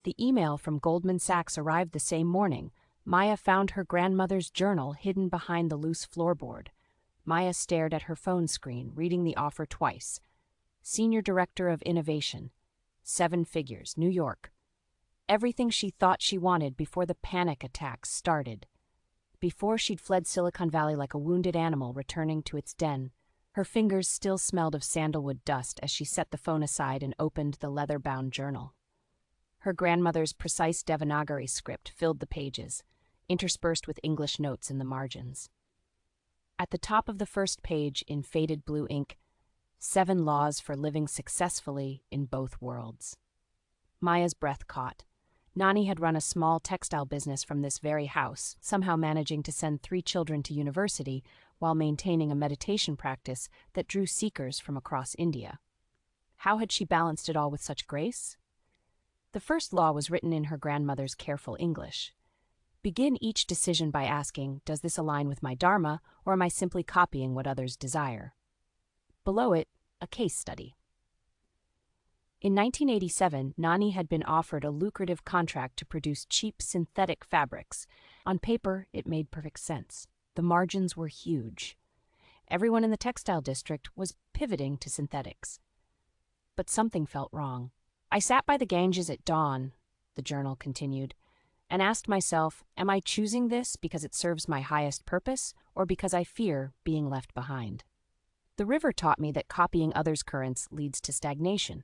The email from Goldman Sachs arrived the same morning. Maya found her grandmother's journal hidden behind the loose floorboard. Maya stared at her phone screen, reading the offer twice. Senior Director of Innovation. 7 figures, New York. Everything she thought she wanted before the panic attacks started. Before she'd fled Silicon Valley like a wounded animal returning to its den. Her fingers still smelled of sandalwood dust as she set the phone aside and opened the leather-bound journal. Her grandmother's precise Devanagari script filled the pages, interspersed with English notes in the margins. At the top of the first page, in faded blue ink, 7 laws for living successfully in both worlds. Maya's breath caught. Nani had run a small textile business from this very house, somehow managing to send 3 children to university while maintaining a meditation practice that drew seekers from across India. How had she balanced it all with such grace? The first law was written in her grandmother's careful English. Begin each decision by asking, does this align with my Dharma, or am I simply copying what others desire? Below it, a case study. In 1987, Nani had been offered a lucrative contract to produce cheap synthetic fabrics. On paper, it made perfect sense. The margins were huge. Everyone in the textile district was pivoting to synthetics. But something felt wrong. I sat by the Ganges at dawn, the journal continued, and asked myself, am I choosing this because it serves my highest purpose, or because I fear being left behind? The river taught me that copying others' currents leads to stagnation.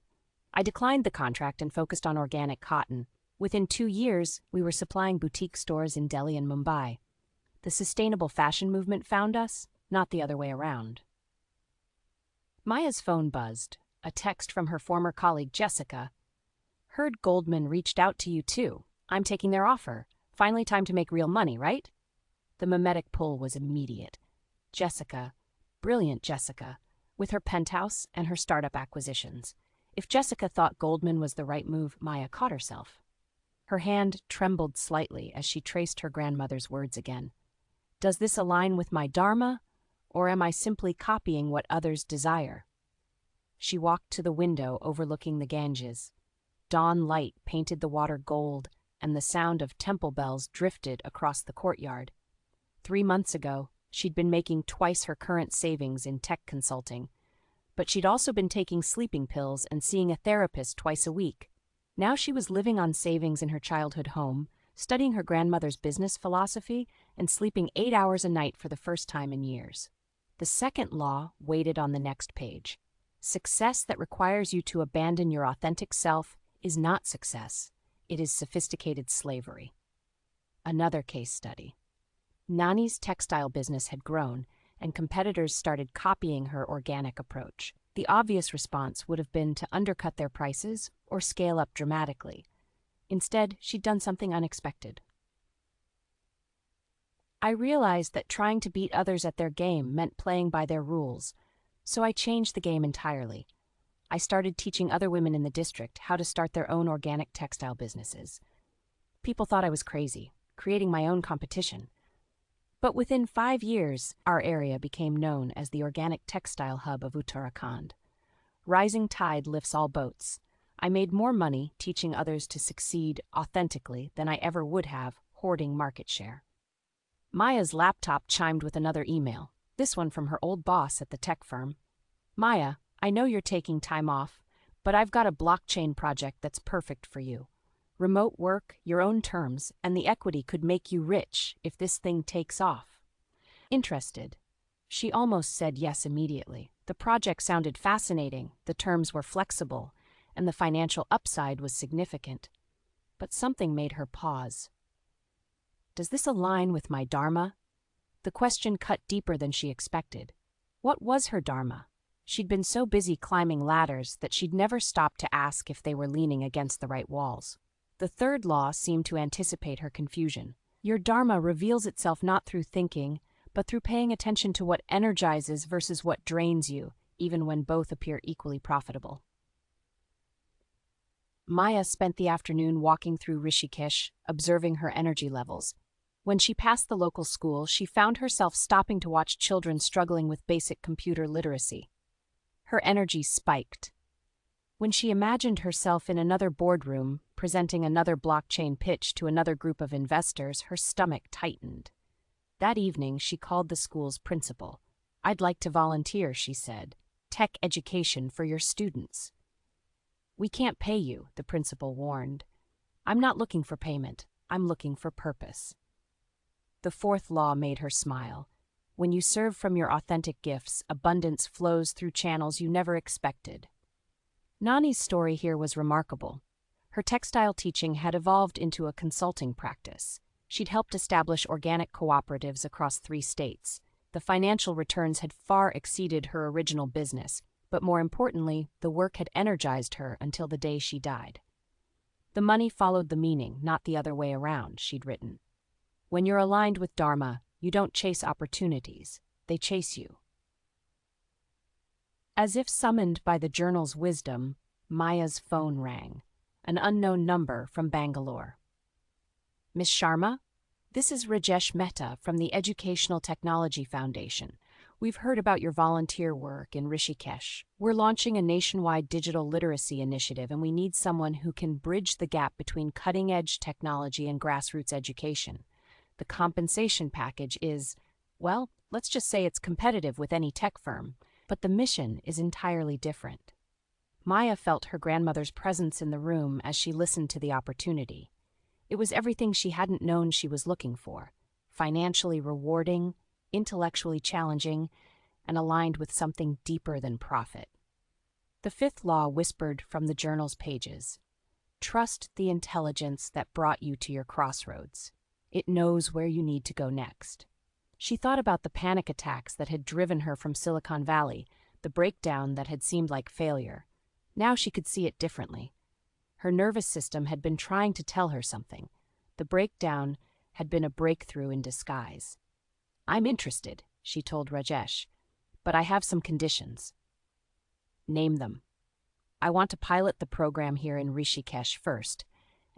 I declined the contract and focused on organic cotton. Within 2 years, we were supplying boutique stores in Delhi and Mumbai. The sustainable fashion movement found us, not the other way around. Maya's phone buzzed, a text from her former colleague Jessica. Heard Goldman reached out to you too. I'm taking their offer. Finally time to make real money, right? The mimetic pull was immediate. Jessica, brilliant Jessica, with her penthouse and her startup acquisitions. If Jessica thought Goldman was the right move, Maya caught herself. Her hand trembled slightly as she traced her grandmother's words again. Does this align with my Dharma, or am I simply copying what others desire? She walked to the window overlooking the Ganges. Dawn light painted the water gold, and the sound of temple bells drifted across the courtyard. 3 months ago, she'd been making twice her current savings in tech consulting, but she'd also been taking sleeping pills and seeing a therapist twice a week. Now she was living on savings in her childhood home, studying her grandmother's business philosophy, and sleeping 8 hours a night for the first time in years. The second law waited on the next page. Success that requires you to abandon your authentic self is not success. It is sophisticated slavery. Another case study. Nani's textile business had grown, and competitors started copying her organic approach. The obvious response would have been to undercut their prices or scale up dramatically. Instead, she'd done something unexpected. I realized that trying to beat others at their game meant playing by their rules, so I changed the game entirely. I started teaching other women in the district how to start their own organic textile businesses. People thought I was crazy, creating my own competition. But within 5 years, our area became known as the organic textile hub of Uttarakhand. Rising tide lifts all boats. I made more money teaching others to succeed authentically than I ever would have hoarding market share. Maya's laptop chimed with another email, this one from her old boss at the tech firm. Maya, I know you're taking time off, but I've got a blockchain project that's perfect for you. Remote work, your own terms, and the equity could make you rich if this thing takes off. Interested? She almost said yes immediately. The project sounded fascinating, the terms were flexible, and the financial upside was significant. But something made her pause. Does this align with my Dharma? The question cut deeper than she expected. What was her Dharma? She'd been so busy climbing ladders that she'd never stopped to ask if they were leaning against the right walls. The third law seemed to anticipate her confusion. Your Dharma reveals itself not through thinking, but through paying attention to what energizes versus what drains you, even when both appear equally profitable. Maya spent the afternoon walking through Rishikesh, observing her energy levels. When she passed the local school, she found herself stopping to watch children struggling with basic computer literacy. Her energy spiked. When she imagined herself in another boardroom, presenting another blockchain pitch to another group of investors, her stomach tightened. That evening, she called the school's principal. "I'd like to volunteer," she said. "Tech education for your students." "We can't pay you," the principal warned. "I'm not looking for payment. I'm looking for purpose." The fourth law made her smile. When you serve from your authentic gifts, abundance flows through channels you never expected. Nani's story here was remarkable. Her textile teaching had evolved into a consulting practice. She'd helped establish organic cooperatives across 3 states. The financial returns had far exceeded her original business, but more importantly, the work had energized her until the day she died. "The money followed the meaning, not the other way around," she'd written. "When you're aligned with Dharma, you don't chase opportunities, they chase you." As if summoned by the journal's wisdom, Maya's phone rang. An unknown number from Bangalore. "Miss Sharma? This is Rajesh Mehta from the Educational Technology Foundation. We've heard about your volunteer work in Rishikesh. We're launching a nationwide digital literacy initiative, and we need someone who can bridge the gap between cutting-edge technology and grassroots education. The compensation package is, well, let's just say it's competitive with any tech firm, but the mission is entirely different." Maya felt her grandmother's presence in the room as she listened to the opportunity. It was everything she hadn't known she was looking for: financially rewarding, intellectually challenging, and aligned with something deeper than profit. The fifth law whispered from the journal's pages. Trust the intelligence that brought you to your crossroads. It knows where you need to go next. She thought about the panic attacks that had driven her from Silicon Valley, the breakdown that had seemed like failure. Now she could see it differently. Her nervous system had been trying to tell her something. The breakdown had been a breakthrough in disguise. "I'm interested," she told Rajesh, "but I have some conditions." "Name them." "I want to pilot the program here in Rishikesh first,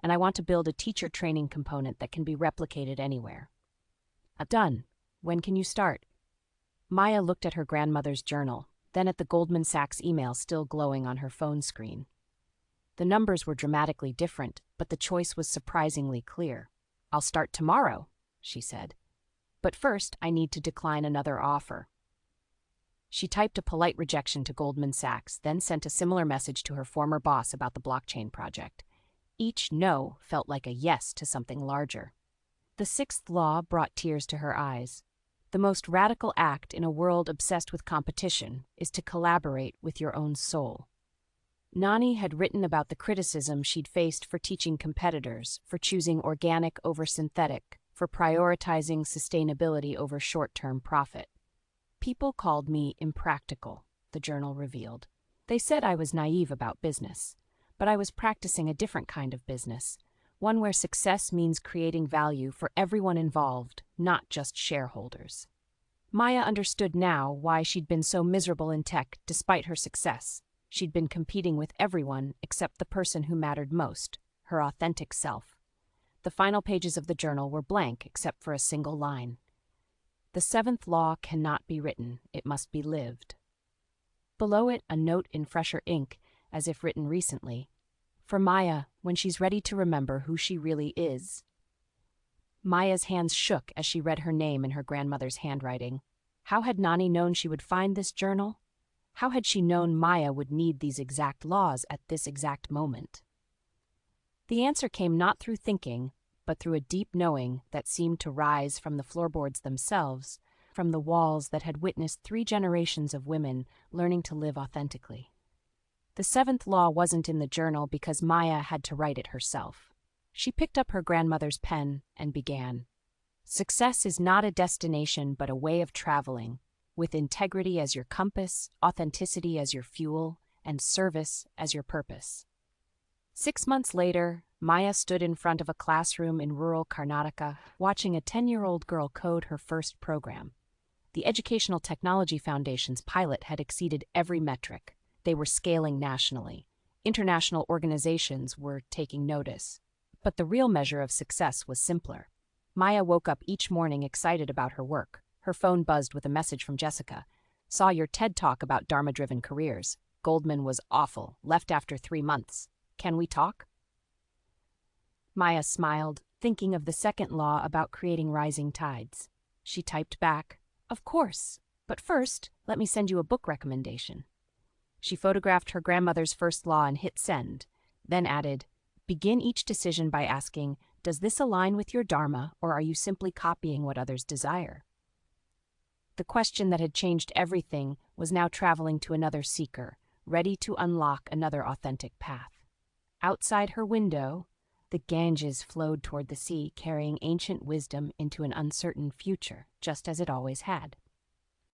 and I want to build a teacher training component that can be replicated anywhere." "Done. When can you start?" Maya looked at her grandmother's journal, then at the Goldman Sachs email still glowing on her phone screen. The numbers were dramatically different, but the choice was surprisingly clear. "I'll start tomorrow," she said. "But first, I need to decline another offer." She typed a polite rejection to Goldman Sachs, then sent a similar message to her former boss about the blockchain project. Each no felt like a yes to something larger. The sixth law brought tears to her eyes. The most radical act in a world obsessed with competition is to collaborate with your own soul. Nani had written about the criticism she'd faced for teaching competitors, for choosing organic over synthetic, for prioritizing sustainability over short-term profit. "People called me impractical," the journal revealed. "They said I was naive about business, but I was practicing a different kind of business, one where success means creating value for everyone involved, not just shareholders." Maya understood now why she'd been so miserable in tech despite her success. She'd been competing with everyone except the person who mattered most, her authentic self. The final pages of the journal were blank except for a single line. "The seventh law cannot be written, it must be lived." Below it, a note in fresher ink, as if written recently. "For Maya, when she's ready to remember who she really is." Maya's hands shook as she read her name in her grandmother's handwriting. How had Nani known she would find this journal? How had she known Maya would need these exact laws at this exact moment? The answer came not through thinking, but through a deep knowing that seemed to rise from the floorboards themselves, from the walls that had witnessed 3 generations of women learning to live authentically. The seventh law wasn't in the journal because Maya had to write it herself. She picked up her grandmother's pen and began. "Success is not a destination but a way of traveling, with integrity as your compass, authenticity as your fuel, and service as your purpose." 6 months later, Maya stood in front of a classroom in rural Karnataka, watching a 10-year-old girl code her first program. The Educational Technology Foundation's pilot had exceeded every metric. They were scaling nationally. International organizations were taking notice. But the real measure of success was simpler. Maya woke up each morning excited about her work. Her phone buzzed with a message from Jessica. "Saw your TED Talk about Dharma-driven careers. Goldman was awful, left after 3 months. Can we talk? Maya smiled, thinking of the second law about creating rising tides. She typed back, "Of course, but first, let me send you a book recommendation." She photographed her grandmother's first law and hit send, then added, "Begin each decision by asking, does this align with your Dharma, or are you simply copying what others desire?" The question that had changed everything was now traveling to another seeker, ready to unlock another authentic path. Outside her window, the Ganges flowed toward the sea, carrying ancient wisdom into an uncertain future, just as it always had.